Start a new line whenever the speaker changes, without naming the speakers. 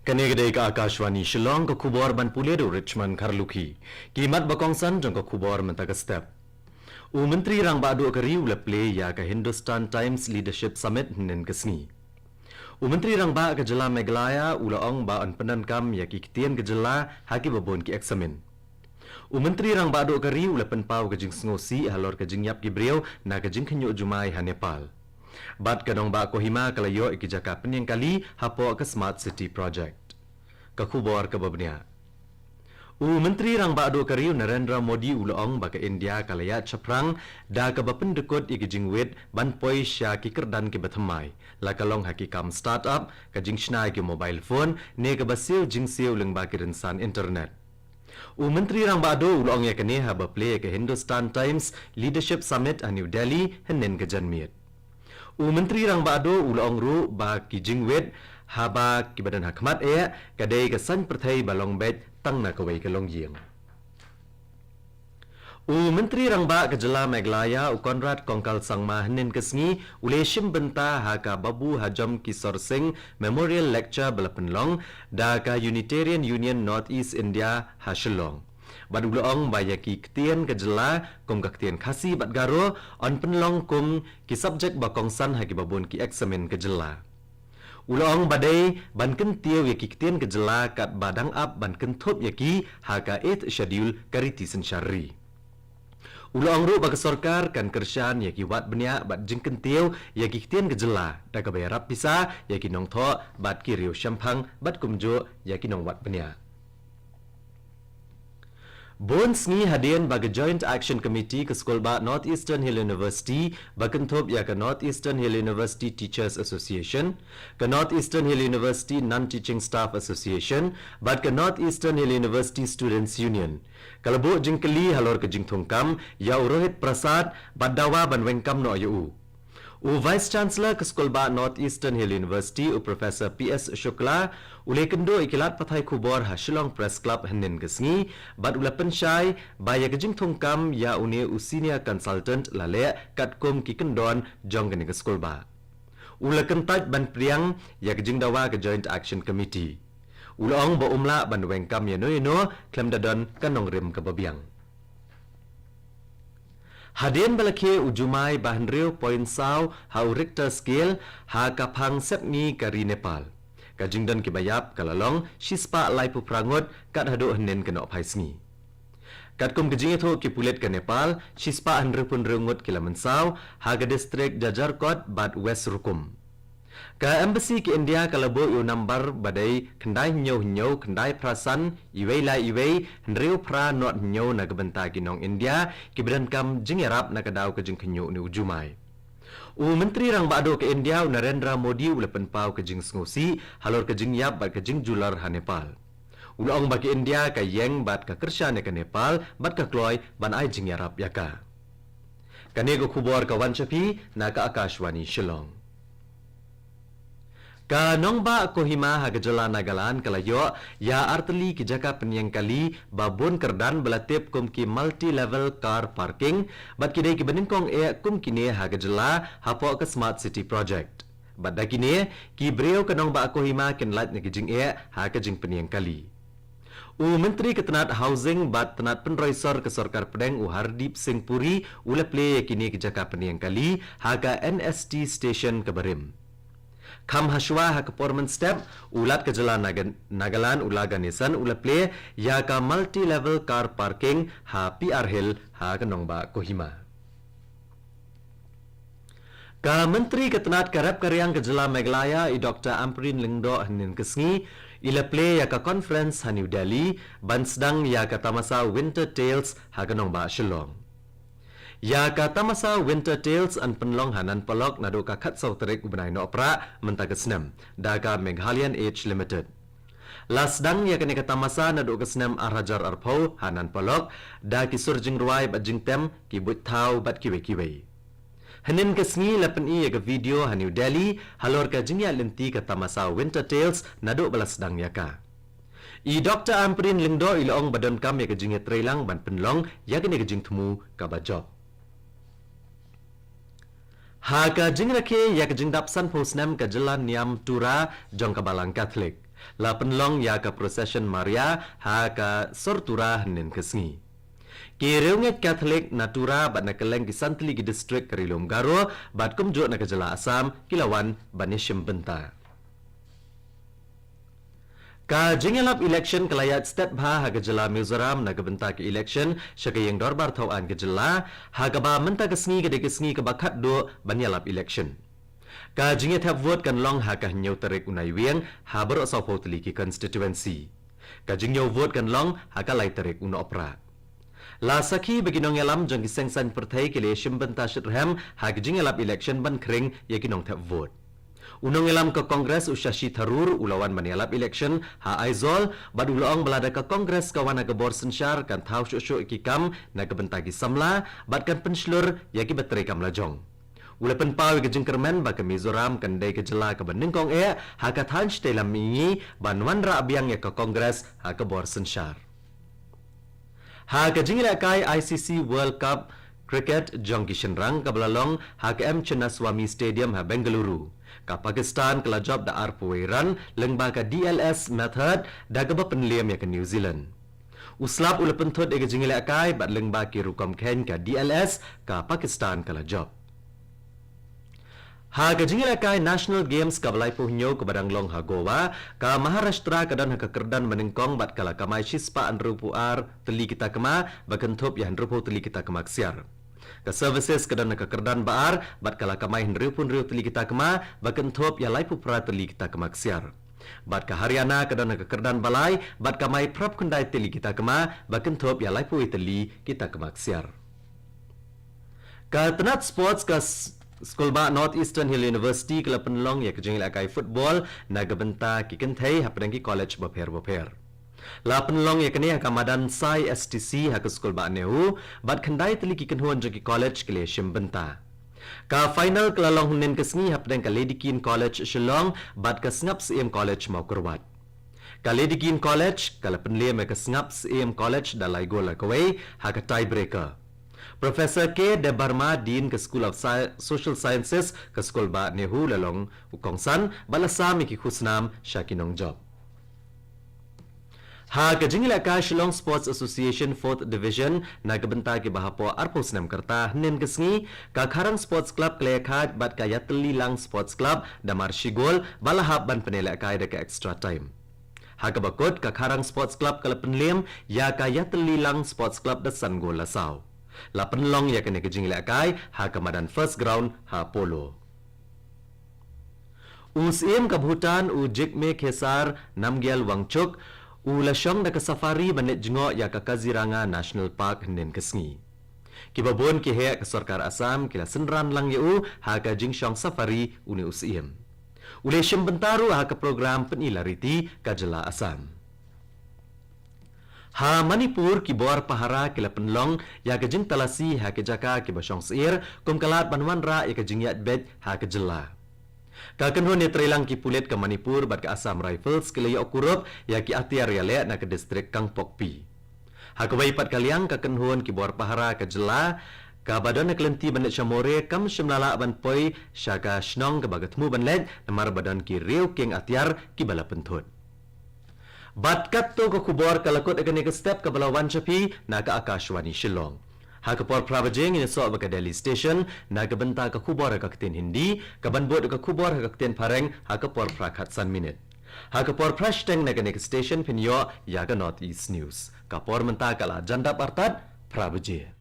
Kanegede ka Akashwani Shillong ka kubor ban puledo Richmond Karluki. Kimat bakongsan jong ka kubor mentaga step. Menteri rang badu kari ula play ya ka Hindustan Times Leadership Summit nen kesni. Menteri rang ba ka jela Meghalaya ula ong ba an penankam ya ki kitien ka jela haki babon ki eksamen. Menteri rang badu kari ula penpau ka jing ngosi halor ka jing yap ki breu na ka jing khenyo jumai ha Nepal. Bat kanong ba Kohima kalayo ikijaka penyang kali hapo ke Smart City Project. Kakubor ke babnya. Menteri rang ba ado kariu Narendra Modi ulong ba ke India kalaya chaprang da ke bapendekut ikijing wit ban poi sya ki kerdan ke bathamai. La kalong hakikam startup ka jing shnai ke mobile phone ne ke basiu jing siu leng ba ki rensan internet. Menteri rang ba ado ulong ya kene ha ba play ke Hindustan Times Leadership Summit a New Delhi henen ke janmiet. Menteri rang bado ulong ru ba ki jingwet haba ki badan hakmat kadai ka san perthai balong bet tang na kawai ka long yeng. Menteri rang ba ka jela Meghalaya Konrad Kongkal Sangma hanin kesngi uleshim benta ha ka Babu Hajam Kisor Singh Memorial Lecture balapenlong da ka Unitarian Union North East India ha Shillong. Badu ulong bayaki ketien kejela kum ketien khasi bat garo on penlong kum ki subjek bakongsan haki babun ki eksamen kejela. Ulong badai ban kentiu yaki ketien kejela kat badang up ban kentup yaki haka 8th schedule kariti sensyari. Ulong ru bagi sorkar kan kersyan yaki wat benya bat jing kentiu yaki ketien kejela da ka bayarap pisa yaki nong tho bat ki riu syampang bat kumjo yaki nong wat benya. Bon sngi hadian bagi Joint Action Committee ke Sekolah Ba North Eastern Hill University bakentop ya ke North Eastern Hill University Teachers Association, ke North Eastern Hill University Non-Teaching Staff Association, bat ke North Eastern Hill University Students Union. Kalau bu jingkeli halor ke jingtungkam, ya Rohit Prasad badawa ban wengkam no yu. Vice Chancellor ke Sekolah Ba North Eastern Hill University Professor P.S. Shukla ule kendo ikilat pathai kubor ha Shillong Press Club henin kesngi bat ula pensyai baya kejing thongkam ya une senior consultant lale kat kum ki kendon jong kene ke Sekolah Ba. Ula kentaj ban priang ya kejing dawa ke Joint Action Committee. Ula ong ba umla ban wengkam ya no klem dadon kanong rim ke babiang. Hadian balakhe ujumai bahanriu point saw hau Richter scale ha kapang setni kari Nepal. Kajingdan kibayap kalalong shispa laipu prangot kat hadu henen kena ophaisngi. Kat kum kajing itu ki pulet ke Nepal shispa hanripun rengut kilaman saw ha ke distrik Jajarkot bat West Rukum. Ka embassy ke India kalabo yu number badai kendai nyau kendai prasan iwei la iwei hendriu pra not nyau na gebenta ginong India kibedan kam jingerap na kadau ke jing kenyu ni ujumai. Menteri rang bado ke India Narendra Modi ula penpau ke jing ngosi halor ke jing yap bat ke jing jular ha Nepal. Ulong bagi India ka yeng bat ka kersyan ke Nepal bat ka kloy ban ai jingerap yaka. Kanego kubor ka wanchapi na ka Akashwani Shillong. Ka nongba Kohima ha gejala Nagaland kalayo ya arteli ki jaka penyang kali babon kerdan belatip kum ki multi level car parking bat kidai ki beningkong kum kini ha gejala hapo ke Smart City Project. Bat dakine ki breu ka nongba Kohima ken lat ne kijing ha ke jing penyang kali. Menteri Ketenat Housing bat tenat penroisor ke Sarkar Pedang Hardip Singh Puri ula play kini ki jaka penyang kali ha ka NST station ke Barim. Kam haswa ha performance step ulat ke jalan Nagaland ulaga nisan ula play ya ka multi level car parking ha PR Hill ha ke nongba Kohima. Ka Menteri Ketenat Karab Karyang ke jela Meghalaya Dr. Ampreen Lingdo hanin kesngi ila play ya ka conference ha New Delhi ban sedang ya ka tamasa Winter Tales ha ke nongba Shillong. Ya ka tamasa Winter Tales an penlong hanan pelok nado ka khat sau terik ubenai no pra mentagesnem da ka Meghalayan Age Limited. Lasdang ya ka tamasa nado kesnem arajar arpau hanan pelok da ki surjing ruai bat jing tem ki but thau bat ki kiwe. Hanin kesngi lapen ya ka video ha New Delhi halor ka jingya lenti ka tamasa Winter Tales nado balasdang ya ka. Dr. Ampreen Lingdo ilong badon kam ya ka jingya trailang ban penlong ya ka jing temu ka bajok. Ha ka jing rakhe yak jing dapsan posnam ka jalan niam tura jong ka balang Catholic. La penlong ya ka procession Maria ha ka sortura nen kesngi. Kireunget Catholic natura bat nakeleng ki Santli ki district Karilum Garo bat kumjo na kejala Asam kilawan banishim benta. Ka jingelap election kelayat step bha ha kejala Mizoram na gebenta ki election syakayeng dorbar tauan kejala ha ba menta kesngi ke kesngi ke bakat do banyalap election. Ka jinget hab vote kan long ha ka nyau tarik unai wieng ha ber asau potli ki constituency. Ka jingyau vote kan long ha ka lai tarik una opera. La sakhi bagi nong elam jong ki sengsan perthai ke le shimbenta shitrham ha ki jingelap election ban kring ye ki nong thap vote. Unong elam ke Kongres Ushashi Tharur ulawan manialap election ha aizol bad ulong belada ke Kongres kawan aga bor sensyar kan thau syuk-syuk ki kam na ke bentagi samla bad kan penslur ye ki beteri kam lajong. Ulapan pawi ke jengkermen ba ke Mizoram kan dai ke jela ke beningkong ha ka than stelam mingi ban wanra abiang ye ke Kongres ha ke bor sensyar. Ha ke jingila kai ICC World Cup Cricket jong kishen rang ke belalong ha ke M Chinnaswamy Stadium ha Bengaluru. Ka Pakistan kala job da arpuiran lengba ka DLS method da ke penliam ya ke New Zealand. Uslap ulapan thot ke jingila kai bat lengba ki rukom ken ka DLS ka Pakistan kala job. Ha ke jingila kai National Games ka balai puhnyo ke badang long ha Goa ka Maharashtra ka dan ha ke kerdan meningkong bat kala kamai shispa anrupu ar teli kita kema bakentop ya anrupu teli kita kema ksiar. Ka services ka dan ha ke kerdan baar bat kala kamai anrupu teli kita kema bakentop ya laipu pra teli kita kema ksiar. Bat ka Haryana ka dan ha ke kerdan balai bat kamai prap kundai teli kita kema bakentop ya laipu teli kita kema ksiar. Ka tenat sports ka Sekolah North Eastern Hill University kala penlong ya kejengil akai football na gebenta ki kenthai ha pedang ki college baper. La penlong ya kene ka Madan Sai STC ha ke sekolah nehu bat khandai teli ki kenhuan ki college kele shimbenta. Ka final kala long hunen kesngi ha pedang ka Lady Keane College Shillong bat ka Sngap CM College mau kerwat. Ka Lady Keane College kala penlem ka Sngap CM College dalai gol kawai ha ka tiebreaker. Profesor K. De Barma, Dean ke School of Social Sciences ke Sekolah Ba Nehu lalong ukongsan balasami ki khusnam Shakinong job. Ha ke jingila ka Shillong Sports Association 4th Division na gebenta ki bahapo arpos nam kerta nen kesngi ka Karang Sports Club Klekhat bat ka Yatli Lang Sports Club damar shigol balahap ban penelak ka de extra time. Ha ke bakot ka Karang Sports Club kala penlem ya ka Yatli Lang Sports Club dasan gol lasau. La penlong ya kene kejingila kai ha kamadan first ground ha polo. Usim ka Bhutan u Jikme Khesar Namgyal Wangchuk u lasyong da ka safari banet jengo ya ka Kaziranga National Park nen kesngi. Kibabon ki he ka Sarkar Assam kila senran lang yu ha ka jingshong safari uni usim. Ule bentaru ha ka program penilariti ka jela Assam. Ha Manipur ki bor pahara kila penlong ya ke jing talasi ha ke jaka ki basyong seir kum kalat banwan ra ya ke jing yat bed ha ke jela. Ka kenhon ne trelang ki pulet ke Manipur bat ke Assam Rifles kila ya okurup ya ki atiar ya le na ke distrik Kangpokpi. Ha ke waipat kaliang ka kenhon ki bor pahara ke jela ka badan ne kelenti banet syamore kam syamlala ban poi syaka shnong ke bagatmu ban led namar badan ki riu king atiar ki bala penthut. Bat katto ko kubor kalakot agan ke step ka balawan chapi na ka Akashwani Shillong. Ha ka por pravajeng in so ka Delhi station na ka benta ka kubor ka kten Hindi ka banbot ka kubor ka kten Pareng ha ka por prakhat san minute. Ha ka por prashteng na ka station pinyo ya ka North East News. Ka por menta kala janda partat pravajeng.